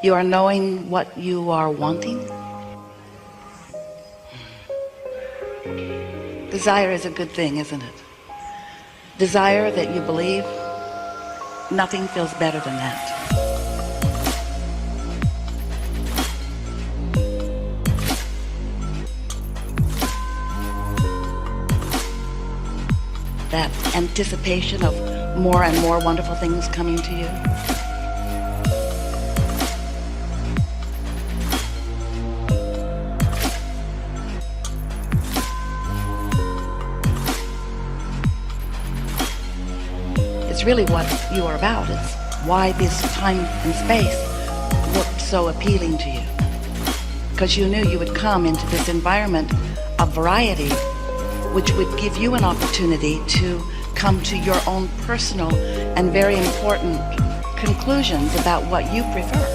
You are knowing what you are wanting. Desire is a good thing, isn't it? Desire that you believe. Nothing feels better than that. That anticipation of more and more wonderful things coming to you. It's really what you are about. It's why this time and space looked so appealing to you. Because you knew you would come into this environment of variety, which would give you an opportunity to come to your own personal and very important conclusions about what you prefer.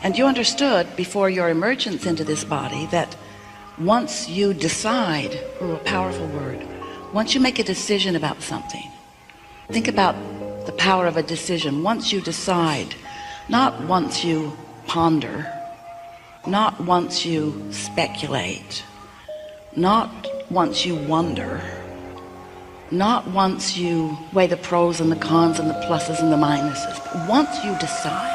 And you understood before your emergence into this body that once you decide, a powerful word, once you make a decision about something, think about the power of a decision. Once you decide, not once you ponder, not once you speculate, not once you wonder, not once you weigh the pros and the cons and the pluses and the minuses, but once you decide,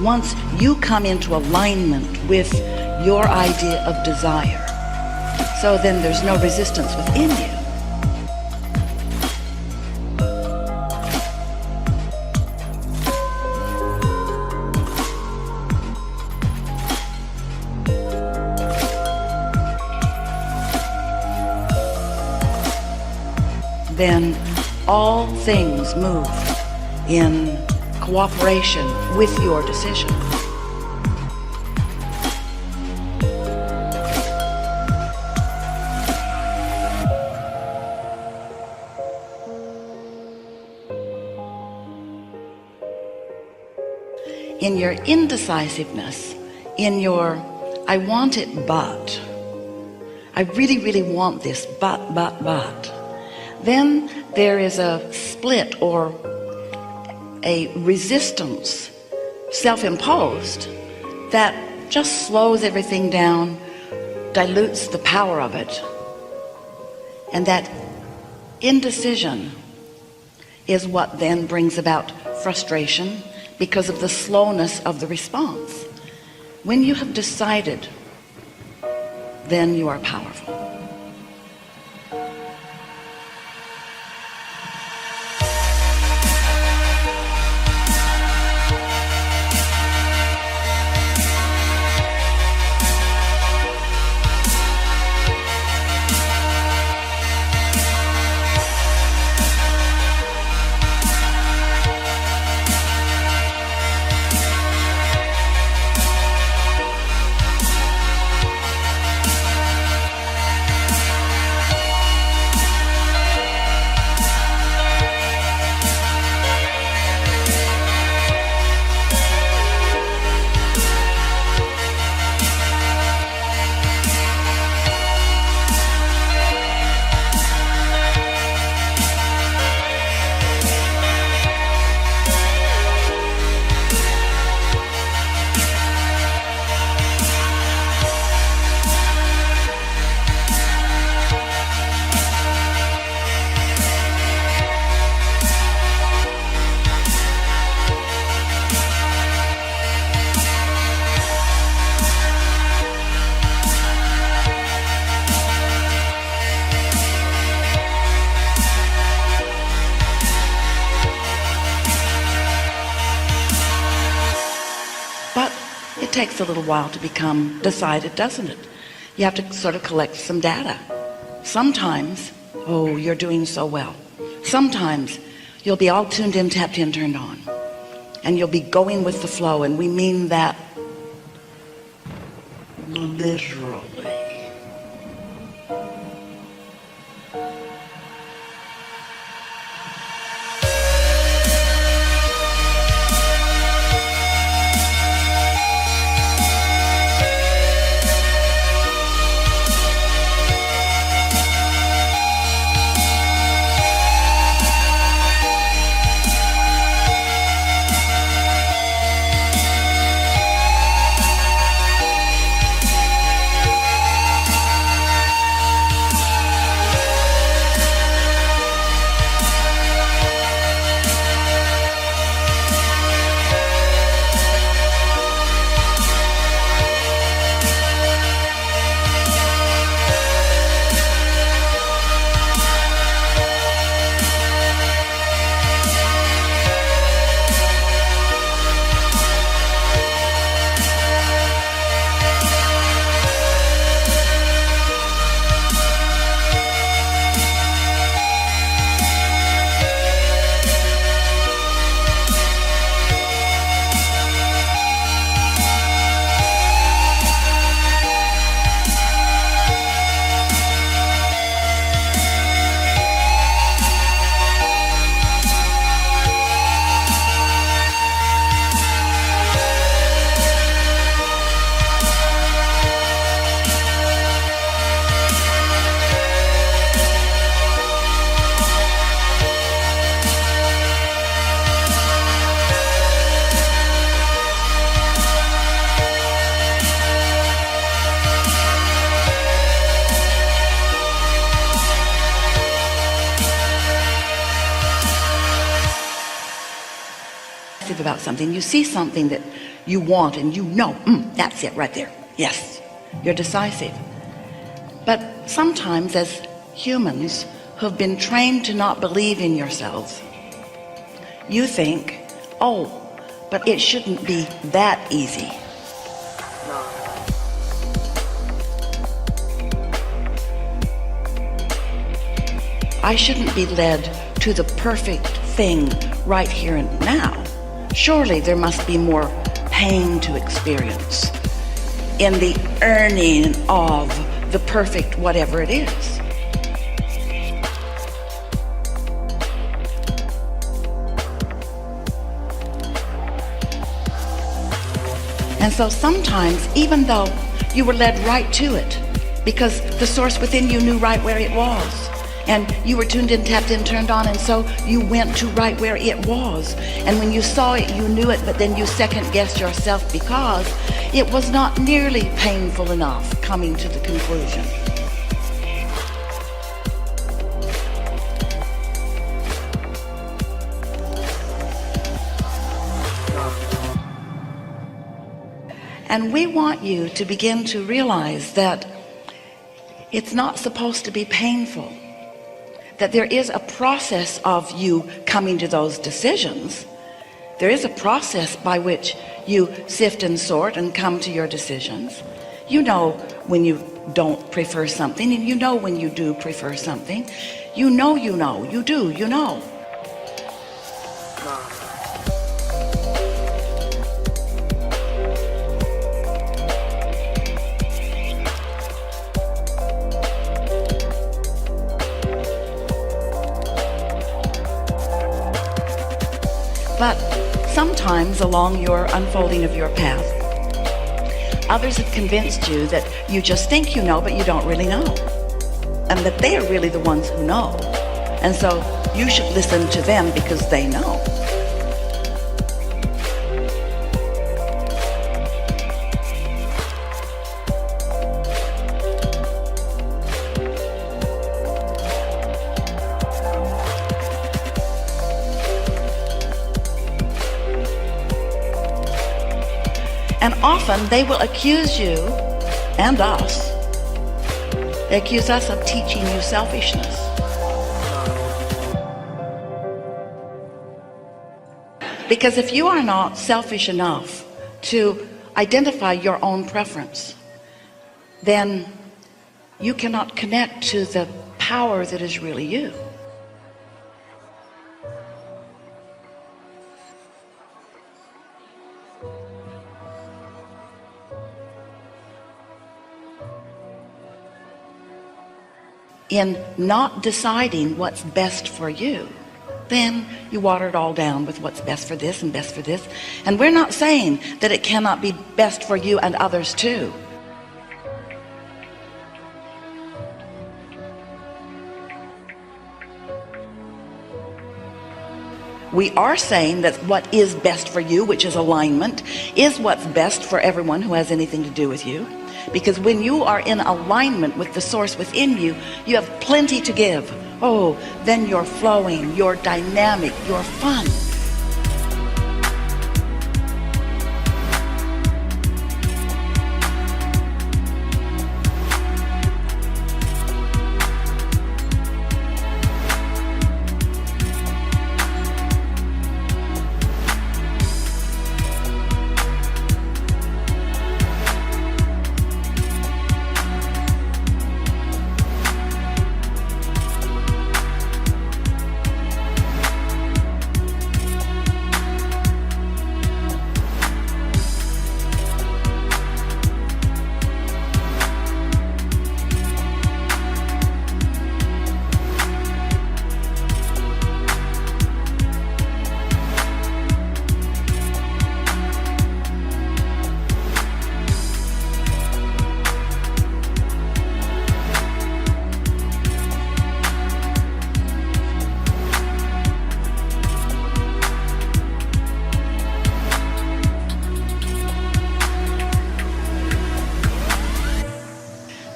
once you come into alignment with your idea of desire, so then there's no resistance within you. Then all things move in cooperation with your decision. In your indecisiveness, in your I want it but, I really, really want this but, then there is a split or a resistance, self-imposed, that just slows everything down, dilutes the power of it. And that indecision is what then brings about frustration because of the slowness of the response. When you have decided, then you are powerful. takes a little while to become decided, doesn't it? You have to sort of collect some data. Sometimes, oh, you're doing so well. Sometimes you'll be all tuned in, tapped in, turned on. And you'll be going with the flow, and we mean that literally. About something, you see something that you want and you know, that's it right there. Yes, you're decisive. But sometimes as humans who've been trained to not believe in yourselves, you think, oh, but it shouldn't be that easy. I shouldn't be led to the perfect thing right here and now. Surely there must be more pain to experience in the earning of the perfect whatever it is. And so sometimes, even though you were led right to it, because the source within you knew right where it was, and you were tuned in, tapped in, turned on, and so you went to right where it was. And when you saw it, you knew it, but then you second-guessed yourself because it was not nearly painful enough coming to the conclusion. And we want you to begin to realize that it's not supposed to be painful. That there is a process of you coming to those decisions. There is a process by which you sift and sort and come to your decisions. You know when you don't prefer something, and you know when you do prefer something. You know, you do, you know. But sometimes along your unfolding of your path, others have convinced you that you just think you know, but you don't really know. And that they are really the ones who know. And so you should listen to them because they know. And often they will accuse you and us. They accuse us of teaching you selfishness. Because if you are not selfish enough to identify your own preference, then you cannot connect to the power that is really you. In not deciding what's best for you, then you water it all down with what's best for this and best for this. And we're not saying that it cannot be best for you and others too. We are saying that what is best for you, which is alignment, is what's best for everyone who has anything to do with you. Because when you are in alignment with the source within you, you have plenty to give. Oh, then you're flowing, you're dynamic, you're fun.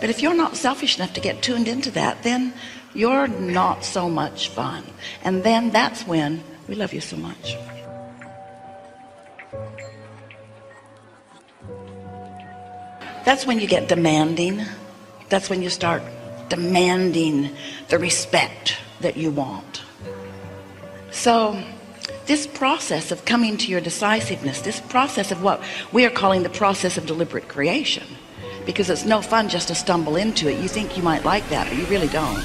But if you're not selfish enough to get tuned into that, then you're not so much fun. And then that's when we love you so much. That's when you get demanding. That's when you start demanding the respect that you want. So this process of coming to your decisiveness, this process of what we are calling the process of deliberate creation, because it's no fun just to stumble into it. You think you might like that, but you really don't.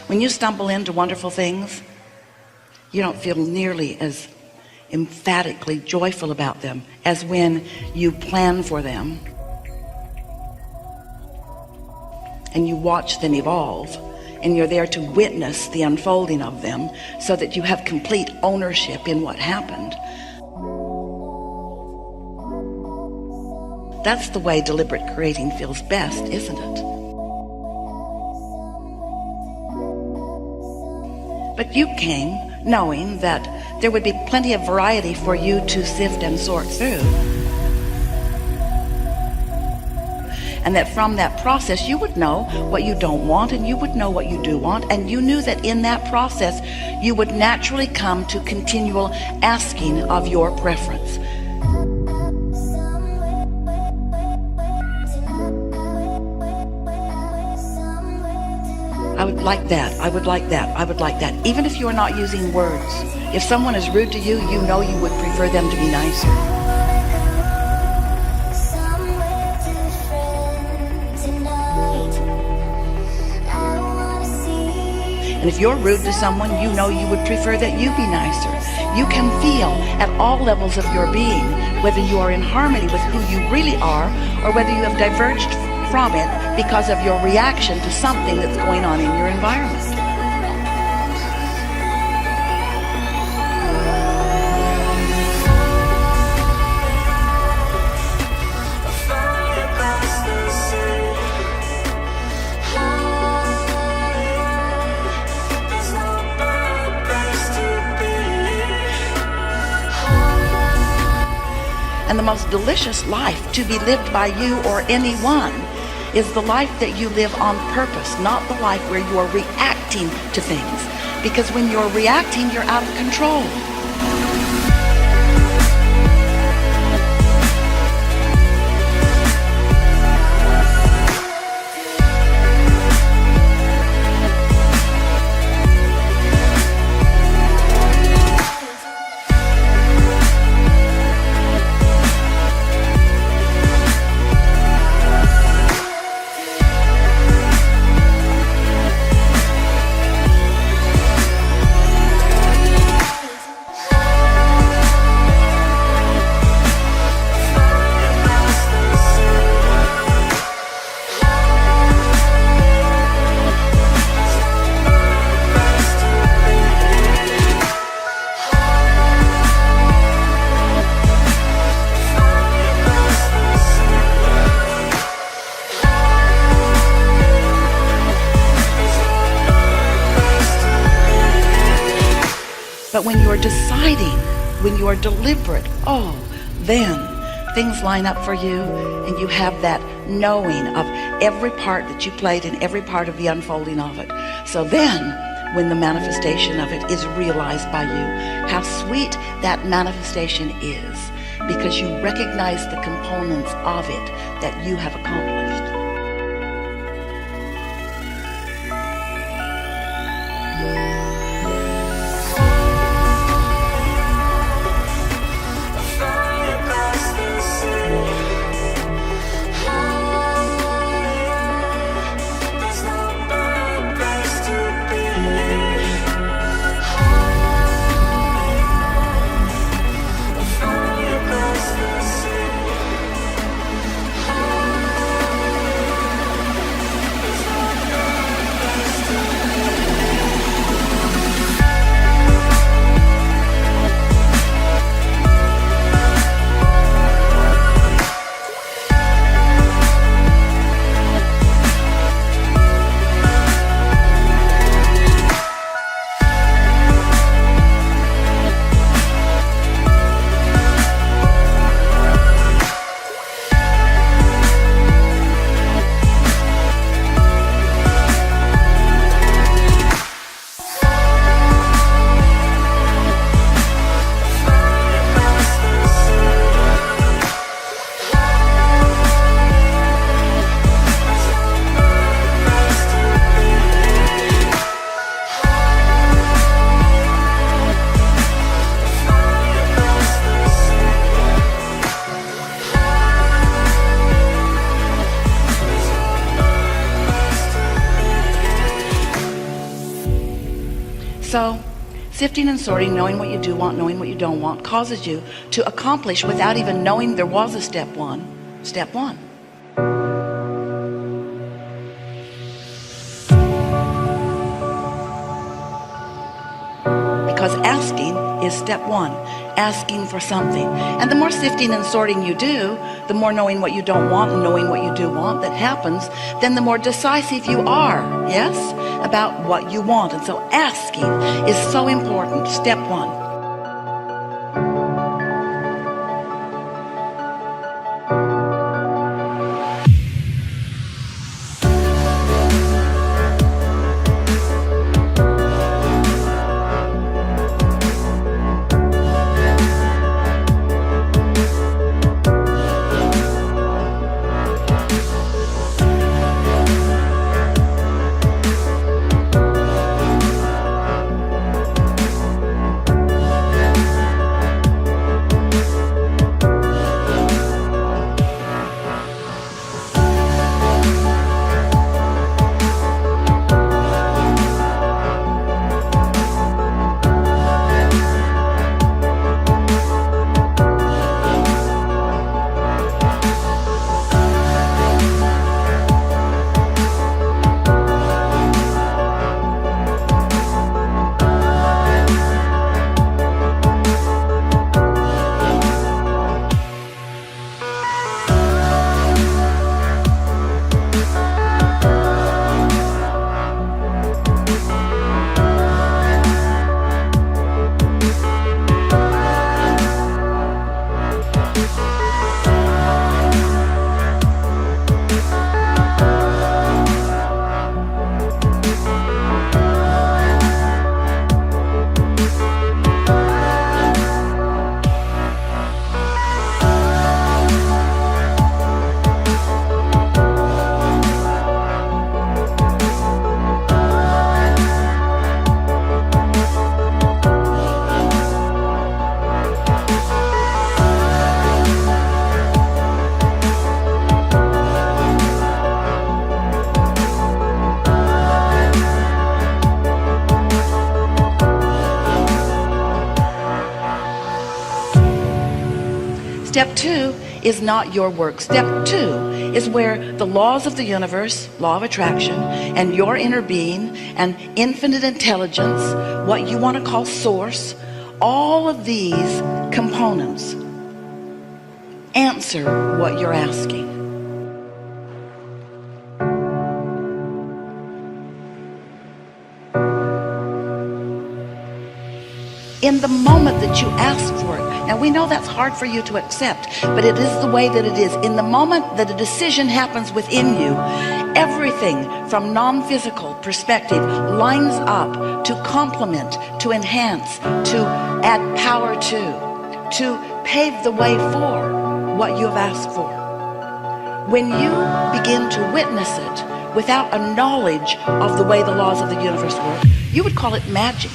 When you stumble into wonderful things, you don't feel nearly as emphatically joyful about them as when you plan for them and you watch them evolve, and you're there to witness the unfolding of them so that you have complete ownership in what happened. That's the way deliberate creating feels best, isn't it? But you came knowing that there would be plenty of variety for you to sift and sort through. And that from that process you would know what you don't want, and you would know what you do want, and you knew that in that process you would naturally come to continual asking of your preference. I would like that, I would like that, I would like that. Even if you are not using words. If someone is rude to you, you know you would prefer them to be nicer. And if you're rude to someone, you know you would prefer that you be nicer. You can feel at all levels of your being whether you are in harmony with who you really are or whether you have diverged from it because of your reaction to something that's going on in your environment. And the most delicious life to be lived by you or anyone is the life that you live on purpose, not the life where you are reacting to things. Because when you're reacting, you're out of control. But when you're deciding, when you are deliberate, then things line up for you and you have that knowing of every part that you played in every part of the unfolding of it. So then, when the manifestation of it is realized by you, how sweet that manifestation is because you recognize the components of it that you have accomplished. So, sifting and sorting, knowing what you do want, knowing what you don't want, causes you to accomplish without even knowing there was a step one. Step one. Because asking is step one, asking for something. And the more sifting and sorting you do, the more knowing what you don't want and knowing what you do want that happens, then the more decisive you are, yes, about what you want. And so asking is so important, step one. Step 2 is not your work. Step 2 is where the laws of the universe, law of attraction, and your inner being and infinite intelligence, what you want to call source, all of these components answer what you're asking. In the moment that you ask for it, now we know that's hard for you to accept, but it is the way that it is. In the moment that a decision happens within you, everything from non-physical perspective lines up to complement, to enhance, to add power to pave the way for what you have asked for. When you begin to witness it without a knowledge of the way the laws of the universe work, you would call it magic.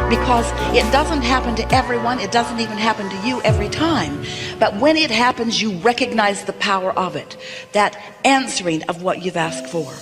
Because it doesn't happen to everyone, it doesn't even happen to you every time. But when it happens, you recognize the power of it, that answering of what you've asked for.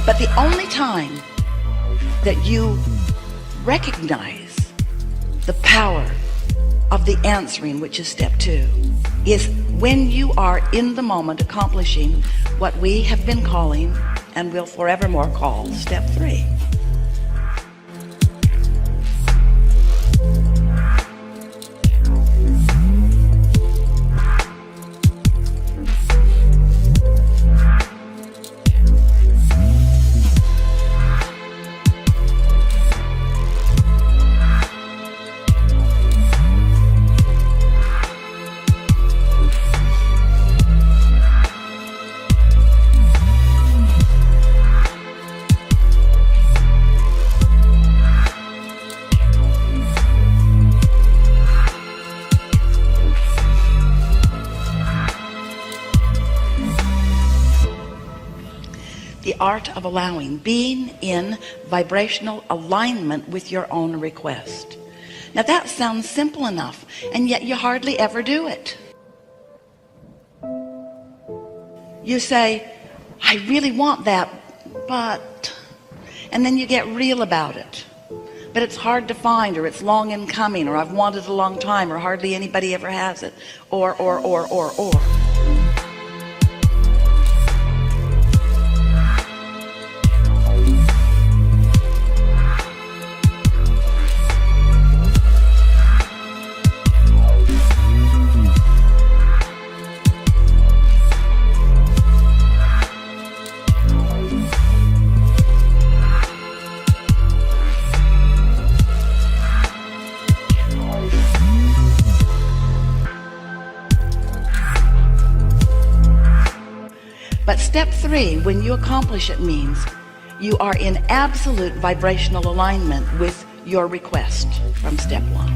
But the only time that you recognize the power of the answering, which is step 2, is when you are in the moment accomplishing what we have been calling and will forevermore call step 3. The art of allowing, being in vibrational alignment with your own request. Now that sounds simple enough, and yet you hardly ever do it. You say, I really want that, but, and then you get real about it. But it's hard to find, or it's long in coming, or I've wanted it a long time, or hardly anybody ever has it, or. But step 3, when you accomplish it, means you are in absolute vibrational alignment with your request from step 1.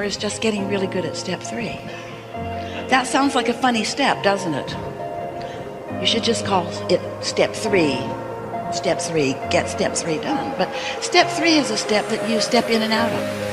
is just getting really good at step 3. That sounds like a funny step, doesn't it? You should just call it step 3. Step 3, get step 3 done. But step 3 is a step that you step in and out of.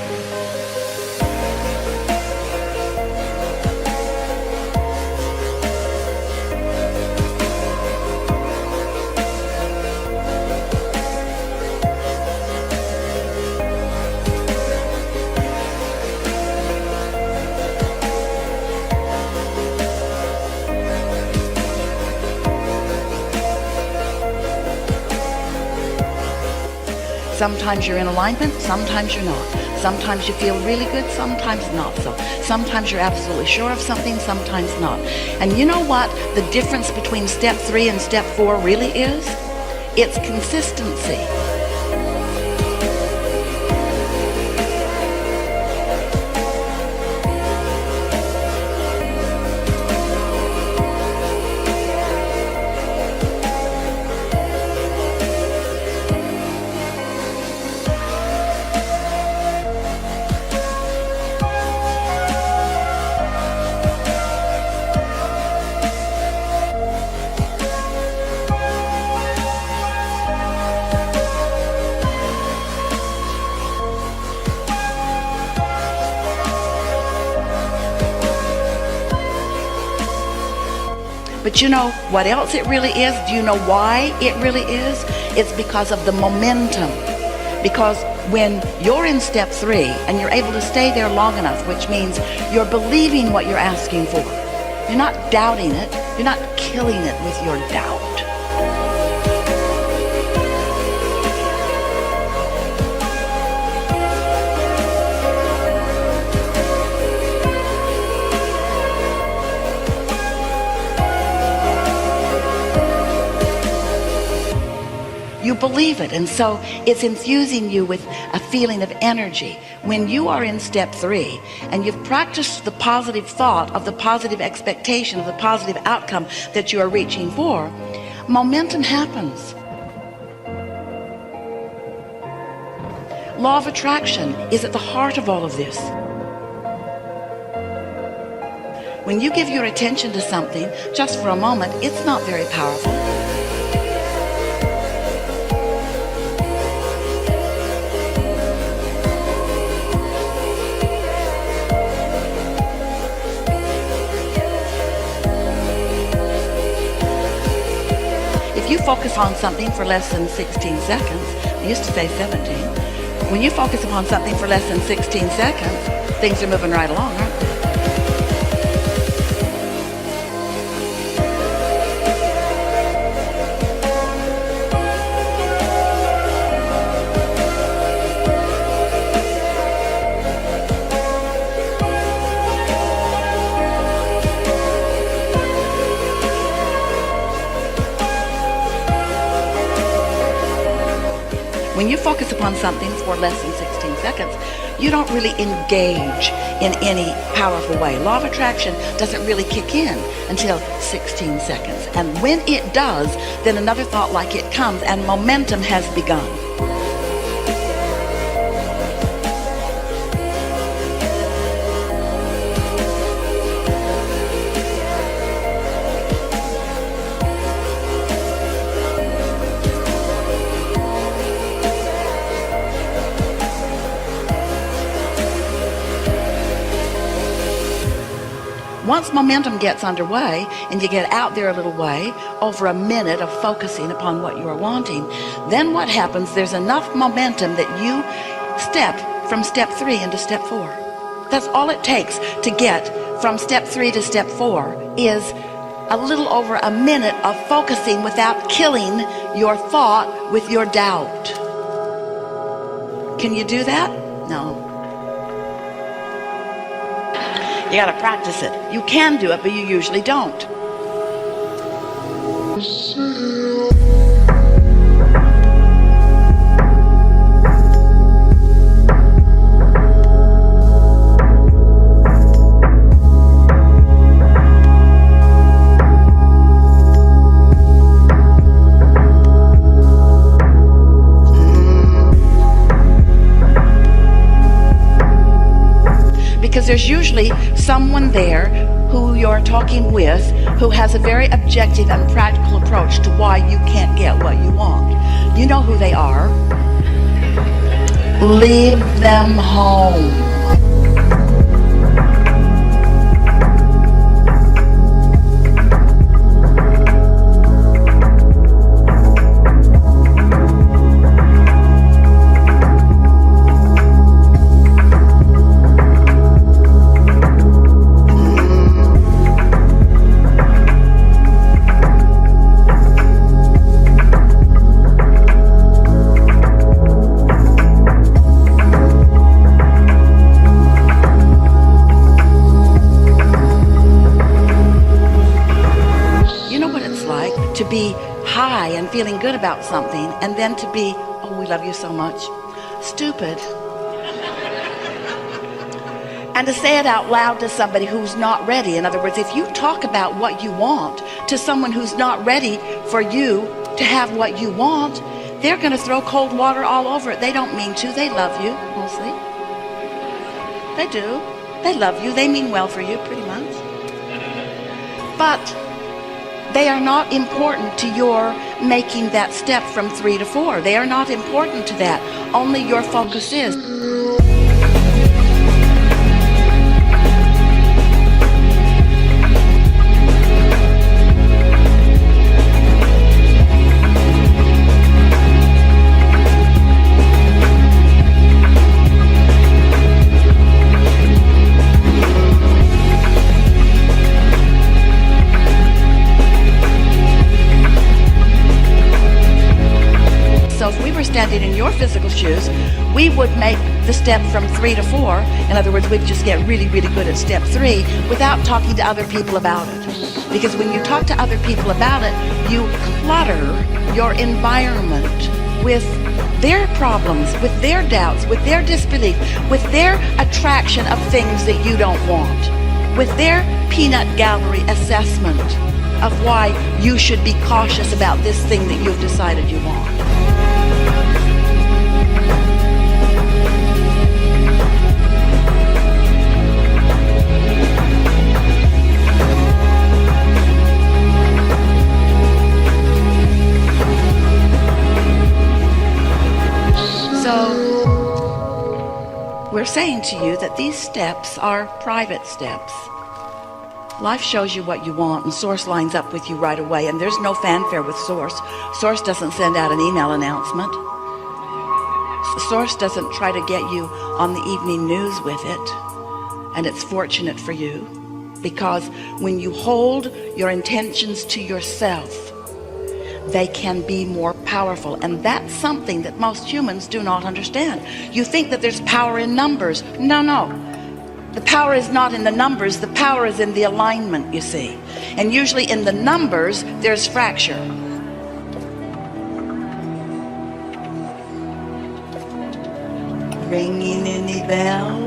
Sometimes you're in alignment, sometimes you're not. Sometimes you feel really good, sometimes not so. Sometimes you're absolutely sure of something, sometimes not. And you know what the difference between step 3 and step 4 really is? It's consistency. But you know what else it really is? Do you know why it really is? It's because of the momentum. Because when you're in step 3 and you're able to stay there long enough, which means you're believing what you're asking for. You're not doubting it. You're not killing it with your doubt. You believe it, and so it's infusing you with a feeling of energy. When you are in step 3 and you've practiced the positive thought of the positive expectation of the positive outcome that you are reaching for, momentum happens. Law of attraction is at the heart of all of this. When you give your attention to something just for a moment, it's not very powerful. If you focus on something for less than 16 seconds, I used to say 17. When you focus upon something for less than 16 seconds, things are moving right along, aren't they? When you focus upon something for less than 16 seconds, you don't really engage in any powerful way. Law of attraction doesn't really kick in until 16 seconds. And when it does, then another thought like it comes and momentum has begun. Once momentum gets underway and you get out there a little way, over a minute of focusing upon what you are wanting, then what happens, there's enough momentum that you step from step 3 into step 4. That's all it takes to get from step 3 to step 4 is a little over a minute of focusing without killing your thought with your doubt. Can you do that? No. You got to practice it. You can do it, but you usually don't. there's usually someone there who you're talking with who has a very objective and practical approach to why you can't get what you want. You know who they are. Leave them home. To be high and feeling good about something, and then to be, oh, we love you so much, stupid. And to say it out loud to somebody who's not ready. In other words, if you talk about what you want to someone who's not ready for you to have what you want, they're going to throw cold water all over it. They don't mean to. They love you, mostly. They do. They love you. They mean well for you, pretty much. But they are not important to your making that step from 3 to 4. They are not important to that. Only your focus is. Standing in your physical shoes, we would make the step from 3 to 4. In other words, we'd just get really, really good at step 3 without talking to other people about it. Because when you talk to other people about it, you clutter your environment with their problems, with their doubts, with their disbelief, with their attraction of things that you don't want, with their peanut gallery assessment of why you should be cautious about this thing that you've decided you want. We're saying to you that these steps are private steps. Life shows you what you want, and Source lines up with you right away, and there's no fanfare with Source. Source doesn't send out an email announcement. Source doesn't try to get you on the evening news with it, and it's fortunate for you, because when you hold your intentions to yourself, they can be more powerful, and that's something that most humans do not understand. You think that there's power in numbers. No. The power is not in the numbers. The power is in the alignment, you see. And usually in the numbers, there's fracture. Ringing any bells?